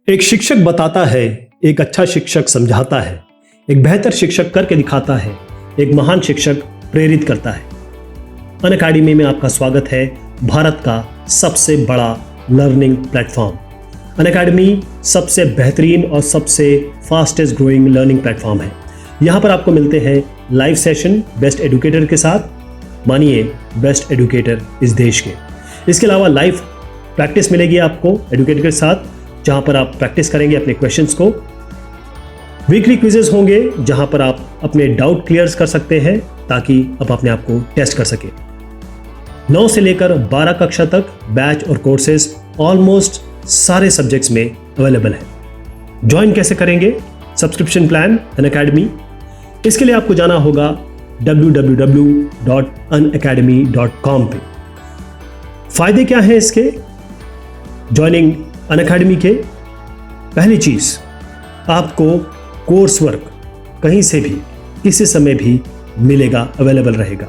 एक शिक्षक बताता है, एक अच्छा शिक्षक समझाता है, एक बेहतर शिक्षक करके दिखाता है, एक महान शिक्षक प्रेरित करता है। अनअकैडमी में आपका स्वागत है। भारत का सबसे बड़ा लर्निंग प्लेटफॉर्म अनअकैडमी सबसे बेहतरीन और सबसे फास्टेस्ट ग्रोइंग लर्निंग प्लेटफॉर्म है। यहाँ पर आपको मिलते हैं लाइव सेशन बेस्ट एडुकेटर के साथ। मानिए बेस्ट एडुकेटर इस देश के। इसके अलावा लाइव प्रैक्टिस मिलेगी आपको एडुकेटर के साथ, जहां पर आप प्रैक्टिस करेंगे अपने क्वेश्चंस को। वीकली क्विजेस होंगे जहां पर आप अपने डाउट क्लियर कर सकते हैं ताकि आप अपने आप को टेस्ट कर सके। 9 से लेकर 12 कक्षा तक बैच और कोर्सेज ऑलमोस्ट सारे सब्जेक्ट्स में अवेलेबल है। ज्वाइन कैसे करेंगे? Subscription plan Unacademy. इसके लिए आपको जाना होगा www.unacademy.com पे। फायदे क्या हैं इसके ज्वाइनिंग अनअकैडमी के? पहली चीज, आपको कोर्स वर्क कहीं से भी किसी समय भी मिलेगा, अवेलेबल रहेगा।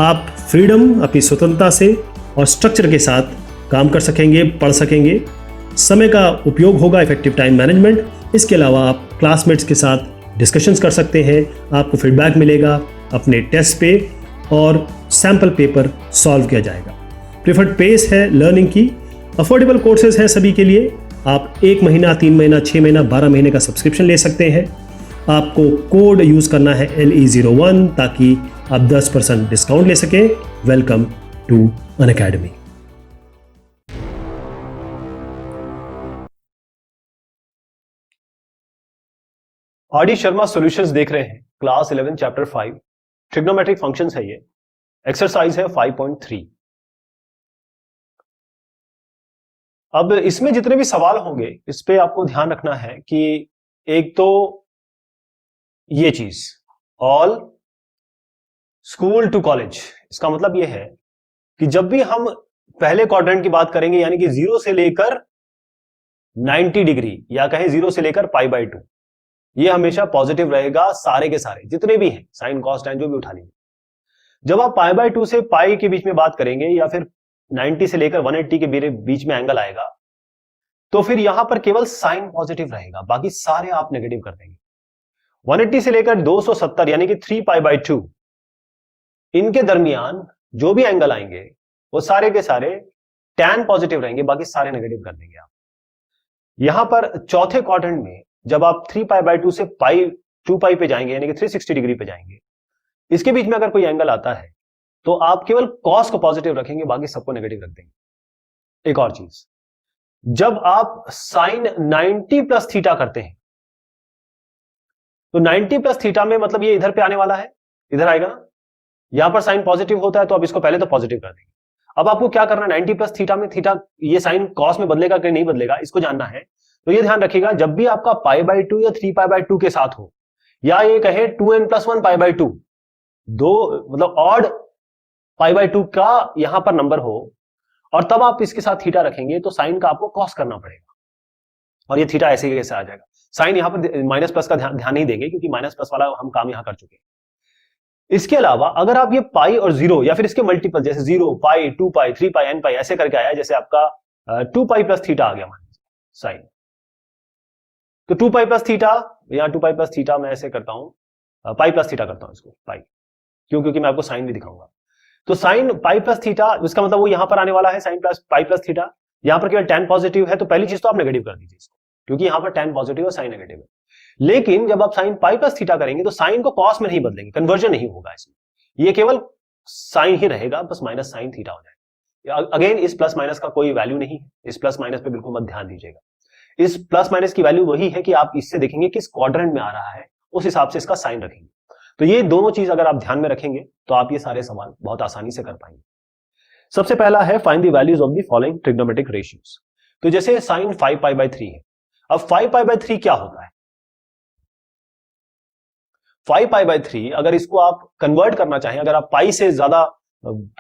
आप फ्रीडम, अपनी स्वतंत्रता से और स्ट्रक्चर के साथ काम कर सकेंगे, पढ़ सकेंगे। समय का उपयोग होगा, इफेक्टिव टाइम मैनेजमेंट। इसके अलावा आप क्लासमेट्स के साथ डिस्कशंस कर सकते हैं। आपको फीडबैक मिलेगा अपने टेस्ट पे और सैम्पल पेपर सॉल्व किया जाएगा। प्रिफर्ड पेस है लर्निंग की। अफोर्डेबल कोर्सेज हैं सभी के लिए। आप 1 महीना, 3 महीना, 6 महीना, 12 महीने का सब्सक्रिप्शन ले सकते हैं। आपको कोड यूज करना है LE01 ताकि आप 10% डिस्काउंट ले सकें। Welcome to Unacademy. R D. Sharma solutions देख रहे हैं। क्लास 11 चैप्टर 5 ट्रिग्नोमेट्रिक फंक्शंस है। ये एक्सरसाइज है 5.3। अब इसमें जितने भी सवाल होंगे इस पे आपको ध्यान रखना है कि एक तो ये चीज ऑल स्कूल टू कॉलेज, इसका मतलब ये है कि जब भी हम पहले क्वाड्रेंट की बात करेंगे यानी कि 0 से लेकर 90 डिग्री या कहें 0 से लेकर π/2, ये हमेशा पॉजिटिव रहेगा। सारे के सारे जितने भी हैं, साइन कॉस टैन जो भी उठा लीजिए। जब आप π/2 से पाई के बीच में बात करेंगे या फिर 90 से लेकर 180 के बीच में एंगल आएगा तो फिर यहां पर केवल साइन पॉजिटिव रहेगा, बाकी सारे आप नेगेटिव कर देंगे। 180 से लेकर 270 यानी कि 3π/2, इनके दरमियान जो भी एंगल आएंगे वो सारे के सारे टैन पॉजिटिव रहेंगे, बाकी सारे नेगेटिव कर देंगे आप। यहां पर चौथे क्वाड्रेंट में जब आप 3π/2 से 2π पे जाएंगे यानी कि 360 डिग्री पे जाएंगे, इसके बीच में अगर कोई एंगल आता है तो आप केवल कॉस को पॉजिटिव रखेंगे, बाकी सबको नेगेटिव रख देंगे। एक और चीज, जब आप साइन 90 प्लस थीटा करते हैं तो 90 प्लस थीटा में मतलब ये इधर पे आने वाला है, इधर आएगा ना। यहां पर साइन पॉजिटिव होता है तो आप इसको पहले तो पॉजिटिव कर देंगे। अब आपको क्या करना है, 90 प्लस थीटा में थीटा ये साइन कॉस में बदलेगा कि नहीं बदलेगा इसको जानना है। तो ये ध्यान रखिएगा, जब भी आपका π/2 या 3π/2 के साथ हो या ये कहे 2n+1 π/2, दो मतलब ऑड π/2 का यहां पर नंबर हो और तब आप इसके साथ थीटा रखेंगे तो साइन का आपको कॉस करना पड़ेगा और ये थीटा ऐसे ही कैसे आ जाएगा। साइन यहां पर माइनस प्लस का ध्यान नहीं देंगे क्योंकि माइनस प्लस वाला हम काम यहां कर चुके हैं। इसके अलावा अगर आप ये पाई और 0 या फिर इसके मल्टीपल जैसे 0, π, 2π, 3π, nπ ऐसे करके आया, जैसे आपका 2π प्लस थीटा आ गया मान लीजिए साइन, तो 2π प्लस थीटा, यहां 2π प्लस थीटा मैं ऐसे करता हूं, पाई प्लस थीटा करता हूं इसको पाई, क्योंकि मैं आपको साइन भी दिखाऊंगा। तो साइन पाई प्लस थीटा, इसका मतलब वो यहां पर आने वाला है sine plus pi plus theta. यहां पर केवल टैन पॉजिटिव है तो पहली चीज तो आप नेगेटिव कर दीजिए इसको, क्योंकि यहां पर टैन पॉजिटिव और साइन नेगेटिव है। लेकिन जब आप साइन पाई प्लस थीटा करेंगे तो साइन को कॉस में नहीं बदलेंगे, कन्वर्जन नहीं होगा इसमें, ये केवल साइन ही रहेगा, बस माइनस साइन थीटा हो जाएगा। अगेन इस प्लस माइनस का कोई वैल्यू नहीं है, इस प्लस माइनस पे बिल्कुल मत ध्यान दीजिएगा। इस प्लस माइनस की वैल्यू वही है कि आप इससे देखेंगे किस क्वाड्रेंट में आ रहा है, उस हिसाब से इसका साइन रखेंगे। तो ये दोनों चीज अगर आप ध्यान में रखेंगे तो आप ये सारे सवाल बहुत आसानी से कर पाएंगे। सबसे पहला है find the values of the following trigonometric ratios. तो जैसे साइन 5π/3 है। अब 5π/3 क्या होता है? 5π/3 अगर इसको आप कन्वर्ट करना चाहें, अगर आप पाई से ज्यादा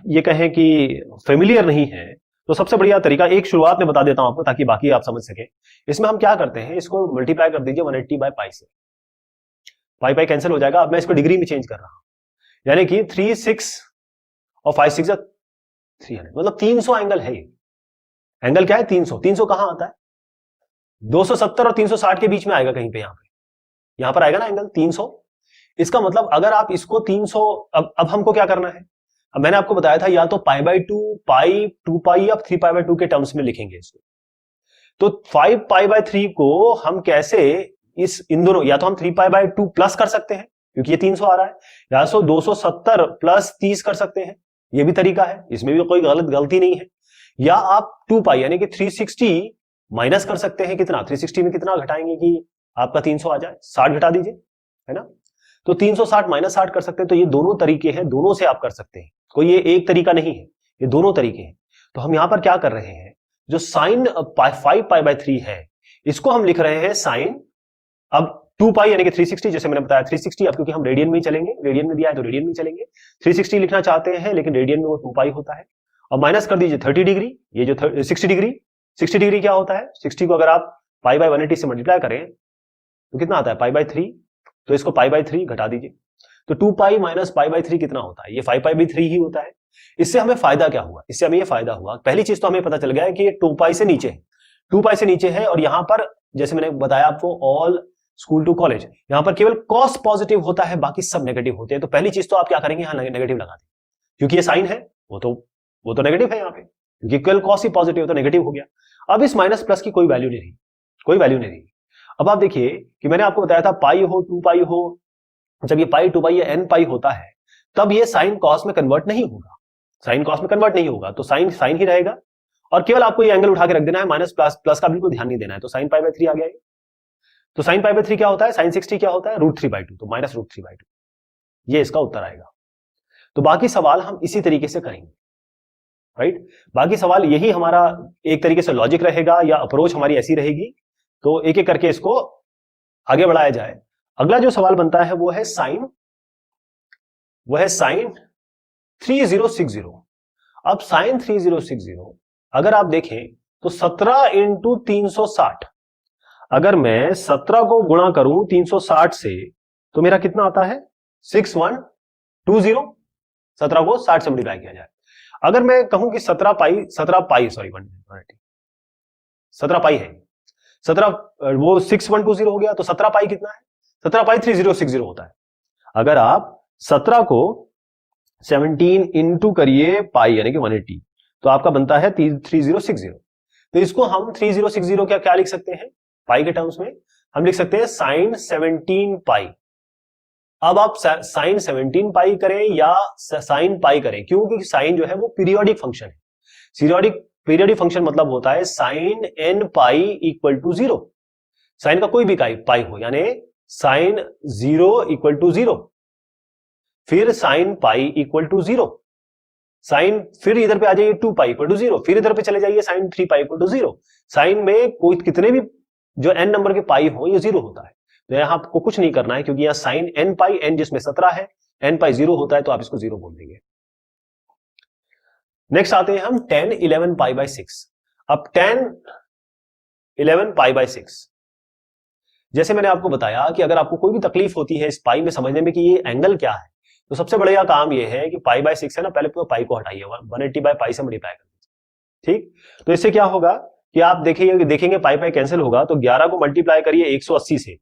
ये कहें कि फेमिलियर नहीं है तो सबसे बढ़िया तरीका एक शुरुआत में बता देता हूं आपको ताकि बाकी आप समझ सके। इसमें हम क्या करते हैं, इसको मल्टीप्लाई कर दीजिए 180/π से, पाई कैंसिल हो जाएगा। अब मैं इसको डिग्री में चेंज कर रहा हूं, यानी कि 3, 6 और 5, 6 300, मतलब 300 एंगल है। ये एंगल क्या है? 300। 300 कहां आता है? 270 और 360 के बीच में आएगा कहीं पे, यहां पर आएगा ना एंगल 300। इसका मतलब अगर आप इसको 300, अब हमको क्या करना है, अब मैंने आपको बताया था या तो π/2, पाई, 2 पाई या 3π/2 के टर्म्स में लिखेंगे इसको। तो 5π/3 को हम कैसे इन दोनों, या तो हम 3π/2 प्लस कर सकते हैं क्योंकि ये 300 आ रहा है, या तो 270 प्लस 30 कर सकते हैं, ये भी तरीका है, इसमें भी कोई गलती नहीं है। या आप 2 पाई यानी कि 360 माइनस कर सकते हैं, कितना 360 में कितना घटाएंगे कि आपका 300 आ जाए, 60 घटा दीजिए, है ना। तो 360 माइनस 60 कर सकते हैं। तो ये दोनों तरीके हैं, दोनों से आप कर सकते हैं, कोई ये एक तरीका नहीं है, ये दोनों तरीके हैं। तो हम यहां पर क्या कर रहे हैं, जो साइन 5π/3 है इसको हम लिख रहे हैं साइन, अब 2 पाई यानी कि 360, जैसे मैंने बताया 360, अब क्योंकि हम रेडियन में ही चलेंगे, रेडियन में दिया है तो रेडियन में चलेंगे, 360 लिखना चाहते हैं लेकिन रेडियन में वो 2 पाई होता है। और माइनस कर दीजिए 30 डिग्री, ये जो 60 डिग्री, 60 डिग्री क्या होता है, 60 को अगर आप π/180 से मल्टीप्लाई करें तो कितना आता है π/3, तो इसको π/3 घटा दीजिए, तो 2 पाई माइनस π/3 कितना होता है, ये 5π/3 ही होता है। इससे हमें फायदा क्या हुआ, इससे हमें ये फायदा हुआ, पहली चीज तो हमें पता चल गया है कि ये 2 पाई से नीचे है, 2 पाई से नीचे है, और यहां पर जैसे मैंने बताया आपको ऑल स्कूल टू कॉलेज, यहां पर केवल कॉस पॉजिटिव होता है, बाकी सब नेगेटिव होते हैं। तो पहली चीज तो आप क्या करेंगे, यहां नेगेटिव लगा दें, क्योंकि ये साइन है, वो तो नेगेटिव है यहाँ पे, क्योंकि केवल कॉस ही पॉजिटिव तो नेगेटिव हो गया। अब इस माइनस प्लस की कोई वैल्यू नहीं रही, कोई वैल्यू नहीं रही। अब आप देखिए कि मैंने आपको बताया था पाई हो 2 पाई हो, जब ये पाई 2 पाई या n पाई होता है तब ये साइन कॉस में कन्वर्ट नहीं होगा, साइन कॉस में कन्वर्ट नहीं होगा, तो साइन साइन ही रहेगा, और केवल आपको ये एंगल उठा के रख देना है, माइनस प्लस का बिल्कुल ध्यान नहीं देना है। तो साइन π/3 आ गया ये, तो साइन π/3 क्या होता है, साइन 60 क्या होता है, √3/2, तो माइनस √3/2, ये इसका उत्तर आएगा। तो बाकी सवाल हम इसी तरीके से करेंगे, राइट। बाकी सवाल यही हमारा एक तरीके से लॉजिक रहेगा या अप्रोच हमारी ऐसी रहेगी, तो एक एक करके इसको आगे बढ़ाया जाए। अगला जो सवाल बनता है वो है साइन 3060। अब साइन 3060 अगर आप देखें तो 17 इंटू 360, अगर मैं 17 को गुणा करूं 360 से तो मेरा कितना आता है 6120, 17 को 60 से मल्टीप्लाई किया जाए। अगर मैं कहूं कि 17 पाई है, 17 वो 6120 हो गया, तो 17 पाई कितना है, 17 पाई 3060 होता है। अगर आप 17 को 17 इंटू करिए पाई यानी कि 180, तो आपका बनता है 3060। तो इसको हम 3060 क्या लिख सकते हैं पाई के टर्म्स में, हम लिख सकते हैं साइन 17 पाई। अब आप साइन 17 पाई करें या साइन पाई करें, क्योंकि साइन जो है वो पीरियोडिक फंक्शन है, पीरियोडिक फंक्शन मतलब होता है sine n pi equal to 0, sine का कोई भी पाई हो, यानी साइन 0 इक्वल टू 0, फिर sine pi equal to 0, sine फिर इधर पे आ जाइए 2 पाई इक्वल टू 0, फिर इधर पे चले जाइए sine 3 pi equal to 0। Sine में कोई कितने भी जो n नंबर के पाई हो ये 0 होता है, तो यहां आपको कुछ नहीं करना है, क्योंकि यहां साइन n पाई, n जिसमें 17 है, n पाई 0 होता है, तो आप इसको 0 बोल देंगे। नेक्स्ट आते हैं हम 10 11 π/6। अब 10 11 π/6, जैसे मैंने आपको बताया कि अगर आपको कोई भी तकलीफ होती है इस पाई में समझने में कि ये एंगल क्या है, तो सबसे बढ़िया काम ये है कि π/6 है ना, पहले पूरा पाई को हटाइए, 180 बाय पाई से मल्टीप्लाई कर दीजिए, ठीक। तो इससे क्या होगा कि आप देखेंगे पाई कैंसिल होगा, तो 11 को मल्टीप्लाई करिए 180 से,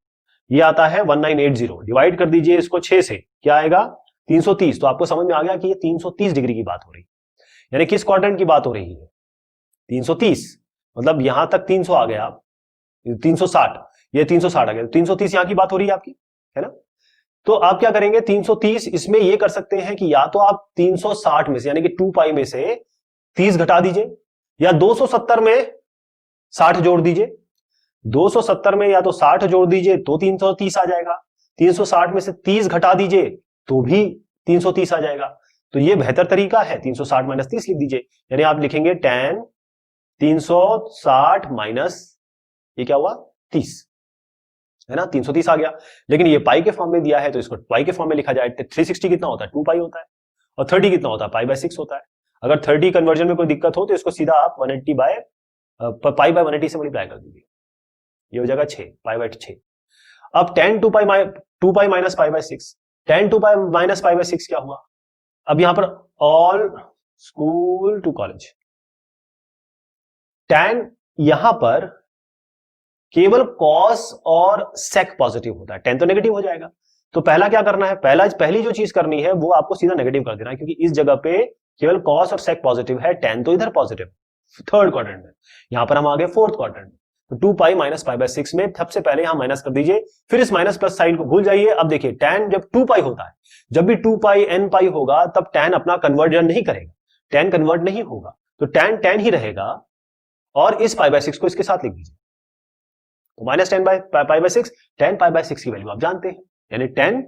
ये आता है 1980, डिवाइड कर दीजिए इसको 6 से, क्या आएगा 330। तो आपको समझ में आ गया कि ये 330 डिग्री की बात हो रही है, यानी किस क्वाड्रेंट की बात हो रही है 330, मतलब यहां तक 300 आ गया, 360, ये 360 आ गया, 330 यहां की बात हो रही है आपकी, है ना। तो आप क्या करेंगे 330, इसमें ये कर सकते हैं कि या तो आप 360 में से यानी कि 2 पाई में से 30 घटा दीजिए, या 270 में 60 जोड़ दीजिए, 270 में या तो 60 जोड़ दीजिए तो 330 आ जाएगा, 360 में से 30 घटा दीजिए तो भी 330 आ जाएगा। तो ये बेहतर तरीका है, 360 माइनस 30 लिख दीजिए, यानी आप लिखेंगे tan 360 माइनस ये क्या हुआ 30, है ना, 330 आ गया। लेकिन ये पाई के फॉर्म में दिया है तो इसको पाई के फॉर्म में लिखा जाए। 360 कितना होता है 2 पाई होता है, और 30 कितना होता है π/6 होता है। अगर 30 कन्वर्जन में कोई दिक्कत हो तो इसको सीधा आप 180 बाय π/180 से मल्टीप्लाई कर दीजिए, ये हो जाएगा 6 π/6। अब tan 2 pi minus π/6, tan 2 pi minus π/6 क्या हुआ, अब यहां पर all school to college, tan यहां पर केवल कॉस और सेक पॉजिटिव होता है, tan तो नेगेटिव हो जाएगा। तो पहला क्या करना है, पहली जो चीज करनी है वो आपको सीधा नेगेटिव कर देना है, क्योंकि इस जगह पे केवल कॉस और सेक पॉजिटिव है, tan तो इधर पॉजिटिव, थर्ड क्वाड्रेंट में। यहां पर हम आ गए फोर्थ क्वाड्रेंट। तो 2 पाई माइनस पाई बाय 6 में सबसे पहले यहां माइनस कर दीजिए, फिर इस माइनस प्लस साइन को भूल जाइए। अब देखिए tan जब 2 पाई होता है, जब भी 2 पाई n पाई होगा तब tan अपना कन्वर्जन नहीं करेगा, tan कन्वर्ट नहीं होगा, तो tan tan ही रहेगा। और इस पाई बाय 6 को इसके साथ लिख दीजिए, तो minus ten by pi by 6, tan pi by 6 की वैल्यू आप जानते हैं, यानी tan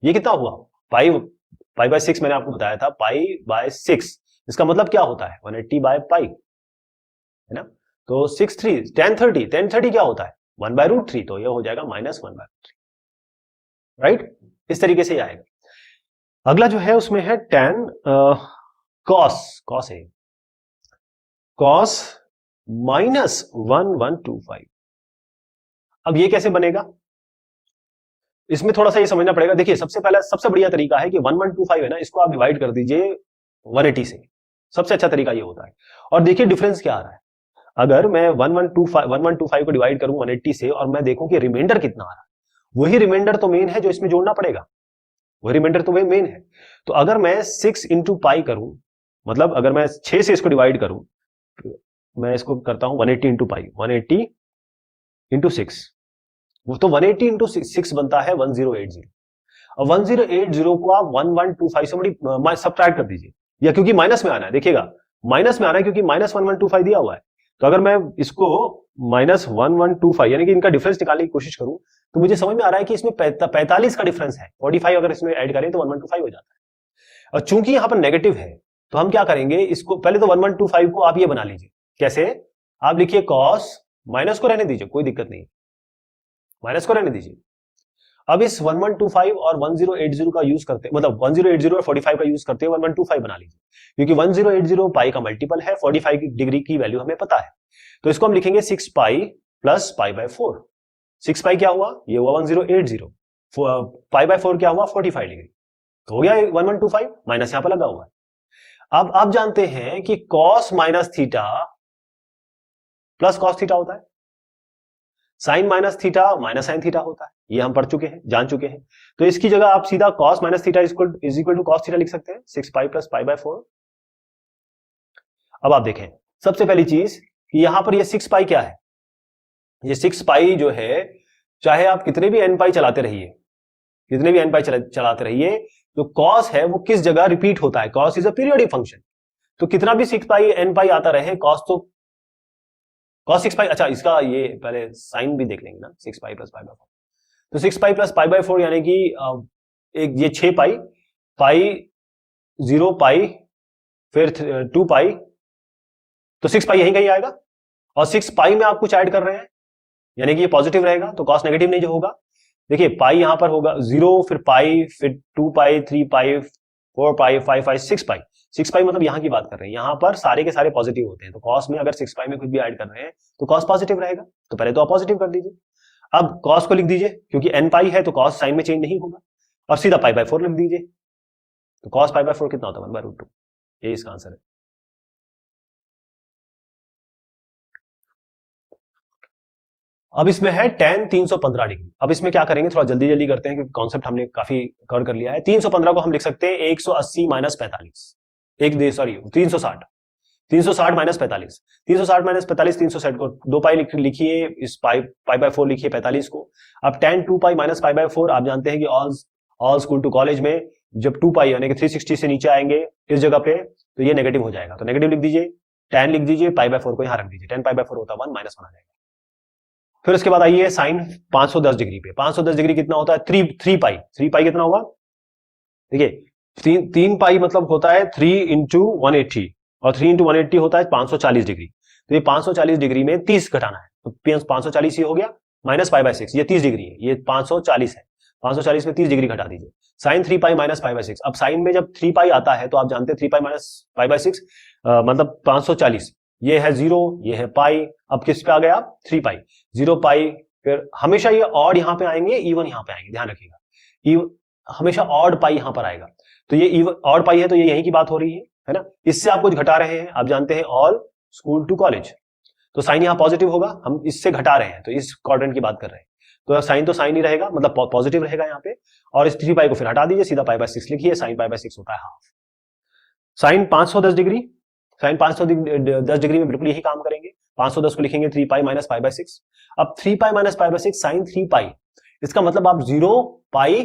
ये कितना हुआ, पाई बाय 6 मैंने आपको बताया था, पाई बाय 6 इसका मतलब क्या होता है 180 बाय पाई, है ना। तो 6 3 tan 30 क्या होता है 1/√3, तो ये हो जाएगा -1/√3, राइट। इस तरीके से आएगा। अगला जो है उसमें है tan cos है cos -1125। अब ये कैसे बनेगा, इसमें थोड़ा सा ये समझना पड़ेगा। देखिए सबसे पहला सबसे बढ़िया तरीका है कि 1125 है ना, इसको आप डिवाइड कर दीजिए 180 से, सबसे अच्छा तरीका ये होता है। और देखिए डिफरेंस क्या आ रहा है, अगर मैं 1125 को डिवाइड करूं 180 से और मैं देखूं कि रिमाइंडर कितना आ रहा है, वही रिमाइंडर तो मेन है जो इसमें जोड़ना पड़ेगा, वही रिमाइंडर तो मेन है। तो अगर मैं 6 इंटू पाई करूं, मतलब अगर मैं 6 से इसको डिवाइड करूं, मैं इसको करता हूं 180 इंटू पाई, 180 इंटू 6, वो तो 180 इंटू 6 बनता है 1080। और 1080 को आप 1125 से सब्ट्रैक्ट कर दीजिए, या क्योंकि माइनस में आना है, देखिएगा माइनस में आना है क्योंकि -1125 दिया हुआ है। तो अगर मैं इसको -1125 यानी कि इनका डिफरेंस निकालने की कोशिश करूं, तो मुझे समझ में आ रहा है कि इसमें 45 का डिफरेंस है, 45 अगर इसमें ऐड करें तो 1125 हो जाता है। और चूंकि यहां पर नेगेटिव है तो हम क्या करेंगे, इसको पहले तो 1125 को आप ये बना लीजिए, कैसे, आप लिखिए cos, माइनस को रहने दीजिए, कोई दिक्कत नहीं, माइनस को रहने दीजिए। अब इस 1125 और 1080 का यूज करते, मतलब 1080 और 45 का यूज करते हुए 1125 बना लीजिए, क्योंकि 1080 पाई का मल्टीपल है, 45 डिग्री की वैल्यू हमें पता है। तो इसको हम लिखेंगे 6 पाई प्लस पाई बाय 4। 6 पाई क्या हुआ, ये हुआ 1080, पाई बाय 4 क्या हुआ 45 डिग्री, तो हो गया 1125, माइनस यहां पर लगा हुआ है। अब आप जानते हैं कि cos minus theta plus cos theta होता है, sine minus theta minus sine theta होता है, ये हम पढ़ चुके हैं, जान चुके हैं। तो इसकी जगह आप सीधा cos minus theta is equal to cos theta लिख सकते हैं, 6 पाई प्लस पाई बाय 4। अब आप देखें सबसे पहली चीज कि यहां पर ये 6 पाई क्या है, ये 6 पाई जो है, चाहे आप कितने भी n पाई चलाते रहिए, कितने भी n पाई चलाते रहिए, जो cos है वो किस जगह रिपीट होता है, cos is a periodic function. तो कितना भी 6 पाई n पाई आता रहे, cos तो cos 6 पाई, अच्छा इसका ये पहले साइन भी देख लेंगे ना, 6 पाई प्लस पाई बाय 4, तो 6 पाई प्लस पाई बाय 4 यानी कि एक ये 6 पाई, पाई 0 पाई फिर 2 पाई, तो 6 पाई यहीं कहीं आएगा। और 6 पाई में आप कुछ ऐड कर रहे हैं, यानी कि ये पॉजिटिव रहेगा, तो cos नेगेटिव नहीं जो होगा। देखिए पाई यहां पर होगा 0, फिर पाई, फिर 2 पाई, 3 पाई, 4 पाई, 5 पाई, 6 पाई। 6 पाई मतलब यहां की बात कर रहे हैं, यहां पर सारे के सारे पॉजिटिव होते हैं, तो cos में अगर 6 पाई में कुछ भी ऐड कर रहे हैं तो cos पॉजिटिव रहेगा, तो पहले तो आप पॉजिटिव कर दीजिए। अब cos को लिख दीजिए, क्योंकि n पाई है तो cos साइन में चेंज नहीं होगा, और सीधा पाई बाय 4 लिख दीजिए, तो cos पाई बाय 4 कितना होता है 1/√2, ये इसका आंसर है। अब इसमें है tan 315 डिग्री। अब इसमें क्या करेंगे, थोड़ा जल्दी जल्दी करते हैं क्योंकि कॉन्सेप्ट हमने काफी कवर कर लिया है। 315 को हम लिख सकते हैं 180 माइनस 45, 360, 360 माइनस 45, 360 माइनस 45, 360 को 2 पाई लिखिए, इस पाई बाय 4 लिखिए 45 को। अब tan 2 pi minus pi by 4, आप जानते हैं कि ऑल स्कूल टू कॉलेज में जब 2 पाई यानी कि 360 से नीचे आएंगे इस जगह पे, तो ये नेगेटिव हो जाएगा, तो नेगेटिव लिख दीजिए, tan लिख दीजिए, पाई बाय 4 को यहां रख दीजिए, tan पाई बाय 4 होता है 1 माइनस 1 आ जाएगा। फिर उसके बाद आइए साइन 510 डिग्री पे, 510 डिग्री कितना होता है 3 पाई, 3 पाई कितना होगा, देखिए 3 पाई मतलब होता है 3 इंटू 180, और 3 इंटू 180 होता है 540 डिग्री। तो ये 540 डिग्री में 30 घटाना है, तो 540 ये हो गया, माइनस पाई बाय 6, ये 30 डिग्री है, ये 540 है, 540 में 30 डिग्री घटा दीजिए, sine 3 pi minus pi by 6। अब साइन में जब 3 पाई आता है तो आप जानते हैं 3 पाई माइनस पाई बाय 6 मतलब 540, ये है 0, ये है पाई, अब किस पे आ गए आप 3 पाई, 0 पाई, फिर हमेशा ये ऑड यहां पे आएंगे, इवन यहां पे आएंगे, ध्यान रखिएगा, हमेशा ऑड पाई यहां पर आएगा, तो ये ऑड पाई है तो ये यहीं की बात हो रही है ना, इससे आप कुछ घटा रहे हैं, आप जानते हैं ऑल स्कूल टू कॉलेज, तो साइन यहाँ पॉजिटिव होगा, हम इससे घटा रहे हैं तो इस क्वाड्रेंट की बात कर रहे हैं, तो साइन ही रहेगा, मतलब पॉजिटिव रहेगा यहाँ पे। और इस 3 पाई को फिर हटा दीजिए, सीधा पाई बाय 6 लिखिए, साइन पाई बाय 6 होता है half. Sine 510 degree, sine 510 degree में बिल्कुल यही काम करेंगे। 510 को लिखेंगे 3 पाई माइनस पाई बाय 6। अब 3 पाई minus pi by 6 sine 3 pi, इसका मतलब आप 0 पाई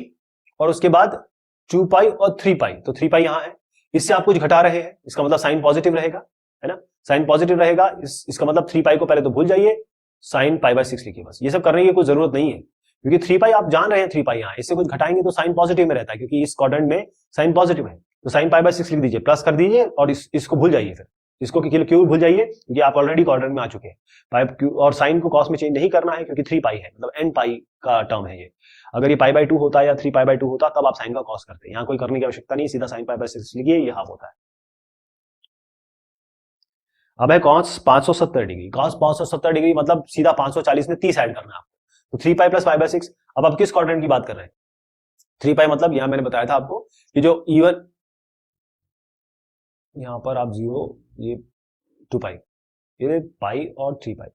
और उसके बाद 2 पाई और 3 पाई, तो 3 पाई यहाँ है, इससे आप कुछ घटा रहे हैं, इसका मतलब साइन पॉजिटिव रहेगा, है ना, साइन पॉजिटिव रहेगा। इसका मतलब 3 पाई को पहले तो भूल जाइए, साइन पाई बाय 6 लिखिए बस। ये सब करने की कोई जरूरत नहीं है, क्योंकि 3 पाई आप जान रहे हैं, 3 पाई यहाँ, इससे कुछ घटाएंगे तो साइन पॉजिटिव में रहता है, क्योंकि इस क्वाड्रेंट में साइन पॉजिटिव है। तो साइन पाई बाय 6 लिख दीजिए, प्लस कर दीजिए और इसको भूल जाइए, फिर इसको क्यों भूल जाइए, क्योंकि आप ऑलरेडी क्वाड्रेंट में आ चुके हैं। पाई और साइन को कॉस में चेंज नहीं करना है, क्योंकि 3 पाई है, मतलब n पाई का टर्म है ये। अगर ये पाई बाय 2 होता है या 3 पाई बाय 2 होता तब आप साइन का कॉस करते हैं, यहाँ कोई करने की आवश्यकता नहीं, सीधा साइन पाई बाय 6 लिखिए, ये हाफ होता है। अब है कॉस 570 डिग्री, कॉस 570 डिग्री मतलब सीधा 540 में 30 ऐड करना है आपको, तो 3 पाई प्लस पाई बाय 6। अब आप किस क्वाड्रेंट की बात कर रहे हैं? 3 पाई मतलब यहां मैंने बताया था आपको कि जो इवन, यहां पर आप 0, ये 2 पाई, ये पाई और 3 पाई,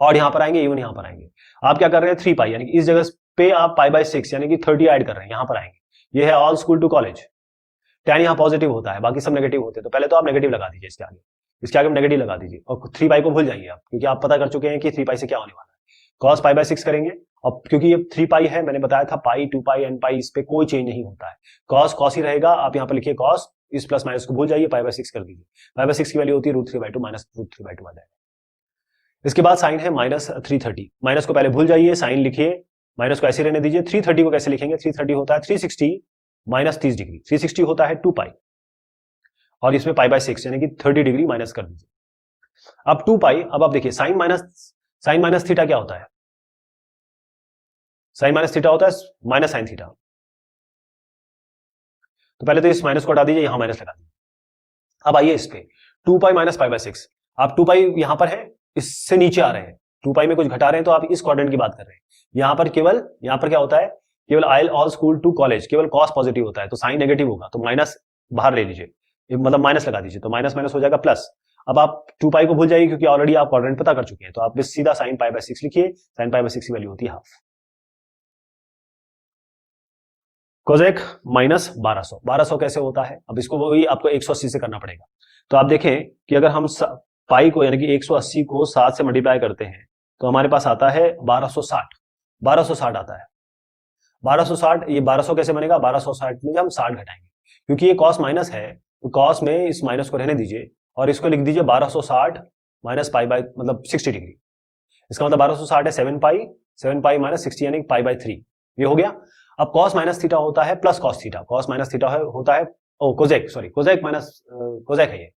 और यहां पर आएंगे इवन, यहां पर आएंगे। आप क्या कर रहे हैं? 3 पाई, यानी कि इस जगह पे आप पाई बाय 6 यानी कि 30 ऐड कर रहे हैं, यहां पर आएंगे। ये है all school to college. tan यहाँ पॉजिटिव होता है, बाकी सब नेगेटिव होते हैं, तो पहले तो आप नेगेटिव लगा दीजिए इसके आगे नेगेटिव लगा दीजिए, और 3 पाई को भूल जाइए आप, क्योंकि आप पता कर चुके हैं कि 3 पाई से क्या होने वाला है। कॉस पाई बाय 6 करेंगे, अब क्योंकि ये 3 पाई है, मैंने बताया था पाई 2 पाई n पाई, इस पे कोई चेंज नहीं होता है, कॉस ही रहेगा। आप यहाँ पर लिखिए कॉस, इस प्लस माइनस को भूल जाइए, पाई बाय 6 कर दीजिए। पाई बाय 6 की वैल्यू होती है √3/2 माइनस √3/2 आ जाएगा। इसके बाद साइन है माइनस 330, माइनस को पहले भूल जाइए, साइन लिखिए, माइनस को ऐसे रहने दीजिए। 330 को कैसे लिखेंगे? 330 होता है 360 माइनस 30 डिग्री, 360 होता है 2 पाई, और इसमें पाई बाय 6 यानी कि 30 डिग्री माइनस कर दीजिए। अब 2 पाई, अब आप देखिए साइन माइनस थीटा क्या होता है? साइन माइनस थीटा होता है माइनस साइन थीटा। तो पहले तो इस माइनस को हटा दीजिए, यहां माइनस लगा दीजिए। अब आइए इस पे 2 पाई माइनस पाई बाय 6, आप 2 पाई यहां पर है, इससे नीचे आ रहे हैं, 2 पाई में कुछ घटा रहे हैं, तो आप इस क्वाड्रेंट की बात कर रहे हैं। यहां पर क्या होता है, केवल आई ऑल स्कूल टू कॉलेज, केवल कॉस पॉजिटिव होता है, तो साइन नेगेटिव होगा, तो माइनस बाहर ले लीजिए, मतलब माइनस लगा दीजिए, तो माइनस माइनस हो जाएगा प्लस। अब आप 2 पाई को भूल जाइए, क्योंकि ऑलरेडी आप क्वाड्रेंट पता कर चुके हैं, तो आप सीधा साइन पाई बाय 6 लिखिए, साइन पाई बाय 6 की वैल्यू होती है हाफ। कोजेक माइनस 1200 कैसे होता है? अब इसको वही आपको 180 से करना पड़ेगा। तो आप देखें कि अगर हम पाई को यानी कि 180 को 7 से मल्टीप्लाई करते हैं, तो हमारे पास आता है 1260 आता है। 1260, ये 1200 कैसे बनेगा? 1260 में जब हम 60 घटाएंगे, क्योंकि ये कॉस माइनस है, तो कॉस में इस माइनस को रहने दीजिए और इसको लिख दीजिए 1260 माइनस पाई बाय मतलब 60 डिग्री। इसका मतलब 1260 है 7 पाई माइनस 60 यानी पाई बाय 3, ये हो गया। अब कॉस माइनस थीटा होता है plus cos theta, cos minus theta होता है कोजेक है ये,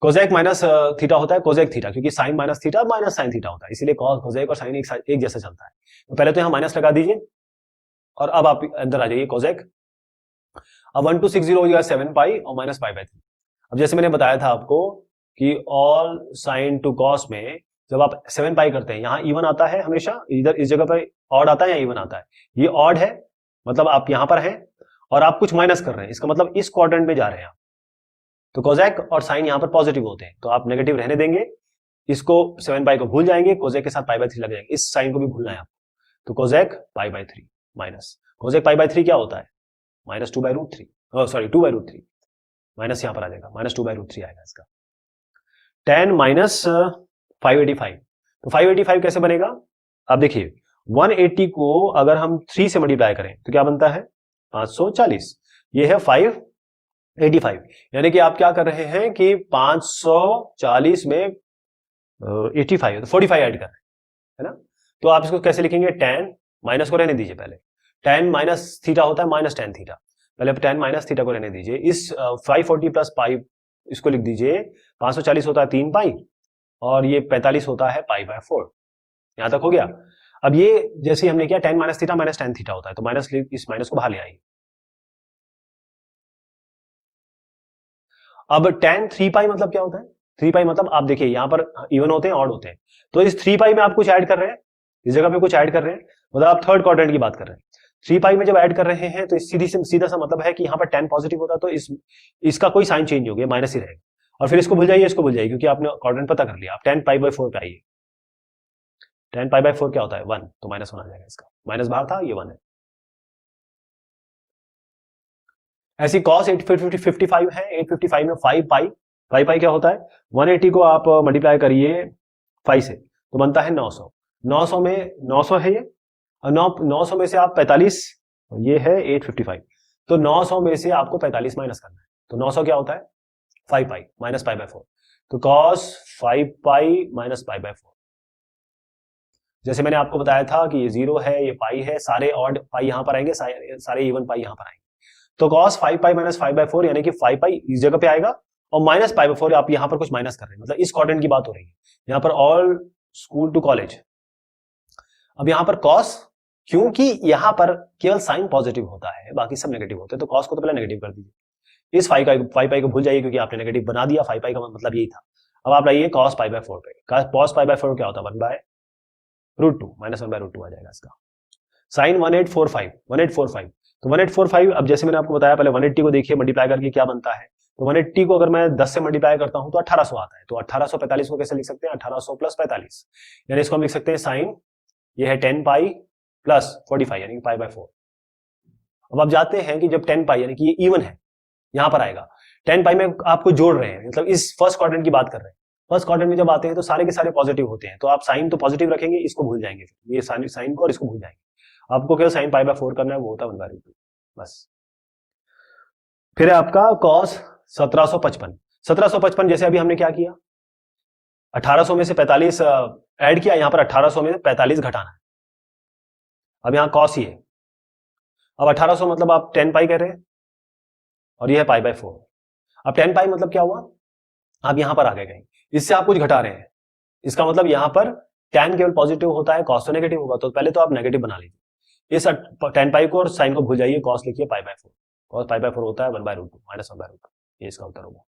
कोजेक माइनस थीटा होता है कोजेक थीटा, क्योंकि sine minus theta minus sine theta होता है, इसीलिए कॉस कोजेक और साइन एक जैसा चलता है। तो पहले तो यहाँ माइनस लगा दीजिए और अब आप अंदर आ जाइए कोजेक। अब 1260 हो जाएगा 7 पाई और माइनस पाई बाय 3। अब जैसे मैंने बताया था आपको कि ऑल साइन टू कॉस में जब आप 7 पाई करते हैं, यहाँ इवन आता है हमेशा, इधर इस जगह पर ऑड आता है या इवन आता है, ये ऑड है, मतलब आप यहां पर हैं और आप कुछ माइनस कर रहे हैं, इसका मतलब इस क्वाड्रेंट में जा रहे हैं आप, तो कोजेक और साइन यहां पर पॉजिटिव होते हैं, तो आप नेगेटिव रहने देंगे, इसको 7 पाई को भूल जाएंगे, कोजेक के साथ पाई बाय 3 लग जाएंगे, इस साइन को भी भूलना है आपको, तो Kozak pi by 3 minus Kozak pi by 3 क्या होता है? माइनस 2/√3, सॉरी 2/√3, माइनस यहां पर आ जाएगा, माइनस 2/√3 आएगा इसका। tan माइनस 585, तो 585 कैसे बनेगा? आप देखिए 180 को अगर हम 3 से मल्टीप्लाई करें तो क्या बनता है? 540, ये है 585, यानी कि आप क्या कर रहे हैं कि 540 में 85 तो 45 ऐड कर रहे हैं, है ना। तो आप इसको कैसे लिखेंगे? tan, माइनस को रहने दीजिए पहले, tan माइनस थीटा होता है माइनस tan थीटा, पहले tan माइनस थीटा को रहने दीजिए, इस 540 प्लस पाई इसको लिख दीजिए, 540 होता है 3 पाई और ये 45 होता है पाई बाय 4, यहां तक हो गया। अब ये जैसे हमने किया tan minus theta minus tan theta होता है, तो माइनस इस माइनस को बाहर ले आइए। अब tan 3 पाई मतलब क्या होता है? 3 पाई मतलब आप देखिए यहां पर इवन होते हैं ऑड होते हैं, तो इस 3 पाई में आप कुछ ऐड कर रहे हैं, इस जगह पे कुछ ऐड कर रहे हैं, मतलब आप थर्ड क्वाड्रेंट की बात कर रहे हैं। 3 पाई में जब ऐड कर रहे हैं तो सीधा सा मतलब है कि यहाँ पर tan पॉजिटिव होता है, तो इसका कोई साइन चेंज हो गया, माइनस ही रहेगा। और फिर इसको भूल जाइए, इसको भूल जाइए, क्योंकि आपने क्वाड्रेंट पता कर लिया। आप tan पाई बाई 4 पे आइए। tan पाई बाई 4 क्या होता है? 1, तो -1 आ जाएगा इसका। माइनस बाहर था, ये 1 है। ऐसी cos 855 है, 855 में 5 पाई, 5 पाई क्या होता है? 180 को आप मल्टीप्लाई करिए 5 से, तो बनता है 900। 900 में 900 है ये, और 900 में से आप 45, ये है 855, तो 900 में से आपको 45 माइनस करना है। तो 900 क्या होता है? 5 पाई माइनस पाई बाय 4, तो cos 5 pi minus pi by 4। जैसे मैंने आपको बताया था कि ये 0 है, ये पाई है, सारे ऑड पाई यहां पर आएंगे, सारे इवन पाई यहां पर आएंगे। तो cos 5 पाई माइनस 5 बाय 4 यानी कि 5 पाई इस जगह पे आएगा, और माइनस पाई बाय 4 आप यहां पर कुछ माइनस कर रहे हैं, मतलब इस क्वाड्रेंट की बात हो रही है यहां पर, ऑल स्कूल टू कॉलेज। अब यहां पर cos, क्योंकि यहां पर केवल साइन पॉजिटिव होता है, बाकी सब नेगेटिव होते हैं, तो cos को तो पहले नेगेटिव कर दीजिए। इस 5 पाई को भूल जाइए, क्योंकि आपने नेगेटिव बना दिया। 5 पाई का मतलब यही था। अब आप लाइए cos पाई बाय 4 पे। cos पाई बाय 4 क्या होता है? 1 बाय रूट 2, -1 बाय रूट 2 आ जाएगा इसका। साइन 1845, तो 1845, अब जैसे मैंने आपको बताया, पहले 180 को देखिए मल्टीप्लाई करके क्या बनता है। तो 180 को अगर मैं 10 से मल्टीप्लाई करता हूं तो 1800 आता है। तो 1845 को कैसे लिख सकते हैं? 1800 प्लस 45, यानी इसको हम लिख सकते हैं साइन, ये है 10 पाई प्लस 45 यानी कि पाई बाय 4। अब आप जाते हैं कि जब 10 पाई यानी कि ये इवन है, यहां पर आएगा 10 पाई में आपको जोड़ रहे हैं, मतलब इस फर्स्ट क्वाड्रेंट की बात कर रहे हैं। फर्स्ट क्वाड्रेंट में जब आते हैं तो सारे के सारे पॉजिटिव होते हैं, तो आप साइन तो पॉजिटिव रखेंगे, इसको भूल जाएंगे, ये साइन को और इसको भूल जाएंगे। आपको केवल साइन पाई बाय 4 करना है, वो होता है 1 बाय रूट 2 बस। फिर है आपका cos 1755। 1755 जैसे अभी हमने क्या किया, 1800 में से 45 ऐड किया, यहां पर 1800 में से 45 घटाना है। अब यहां cos ही है। अब 1800 मतलब आप 10 पाई कह रहे हैं, और ये है पाई बाय 4। अब 10 पाई मतलब क्या हुआ? आप यहां पर आ गए कहीं, इससे आप कुछ घटा रहे हैं, इसका मतलब यहां पर tan केवल पॉजिटिव होता है, cos तो नेगेटिव होगा, तो पहले तो आप नेगेटिव बना लीजिए। इस 10 पाई को और साइन को भूल जाइए, cos लिखिए pi by 4। cos pi by 4 होता है 1 by root 2 minus 1 by root 2, ये इसका उत्तर होगा।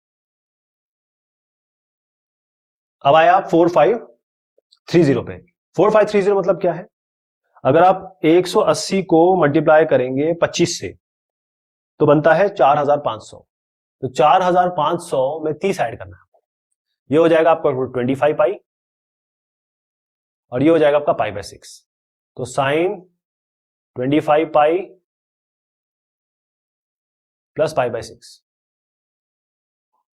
अब आया आप 4530 पे। 4530 मतलब क्या है? अगर आप 180 को मल्टीप्लाई करेंगे 25 से तो बनता है 4500। तो 4500 में 30 ऐड करना है आपको, ये हो जाएगा आपका 25 पाई, और ये हो जाएगा आपका पाई बाय 6। तो sine 25 pi plus pi by 6,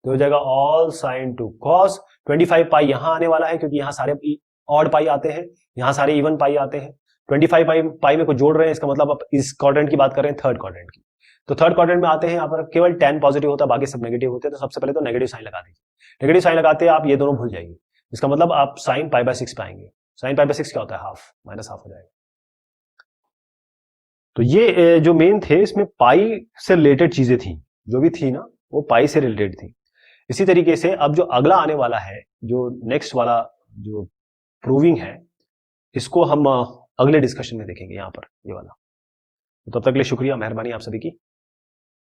तो हो जाएगा all sine to cos. 25 pi यहां आने वाला है, क्योंकि यहां सारे ऑड पाई आते हैं, यहां सारे इवन पाई आते हैं। 25 पाई में को जोड़ रहे हैं, इसका मतलब आप इस क्वाड्रेंट की बात कर रहे हैं, थर्ड क्वाड्रेंट की। तो थर्ड क्वाड्रेंट में आते हैं, यहाँ पर केवल tan पॉजिटिव होता है, बाकी सब नेगेटिव होते हैं। तो सबसे पहले तो नेगेटिव साइन लगा दीजिए। नेगेटिव साइन लगाते हैं आप ये दोनों भूल जाइए, इसका मतलब आप साइन पाई बाय 6 पाएंगे। साइन पाई बाय 6 क्या होता है? हाफ, माइनस हाफ हो जाएगा। तो ये जो मेन थे, इसमें पाई से रिलेटेड चीजें थी, जो भी थी ना वो पाई से रिलेटेड थी। इसी तरीके से अब जो अगला आने वाला है, जो नेक्स्ट वाला जो प्रूविंग है, इसको हम अगले डिस्कशन में देखेंगे, यहां पर ये वाला। तो तब तक के लिए शुक्रिया, मेहरबानी आप सभी की।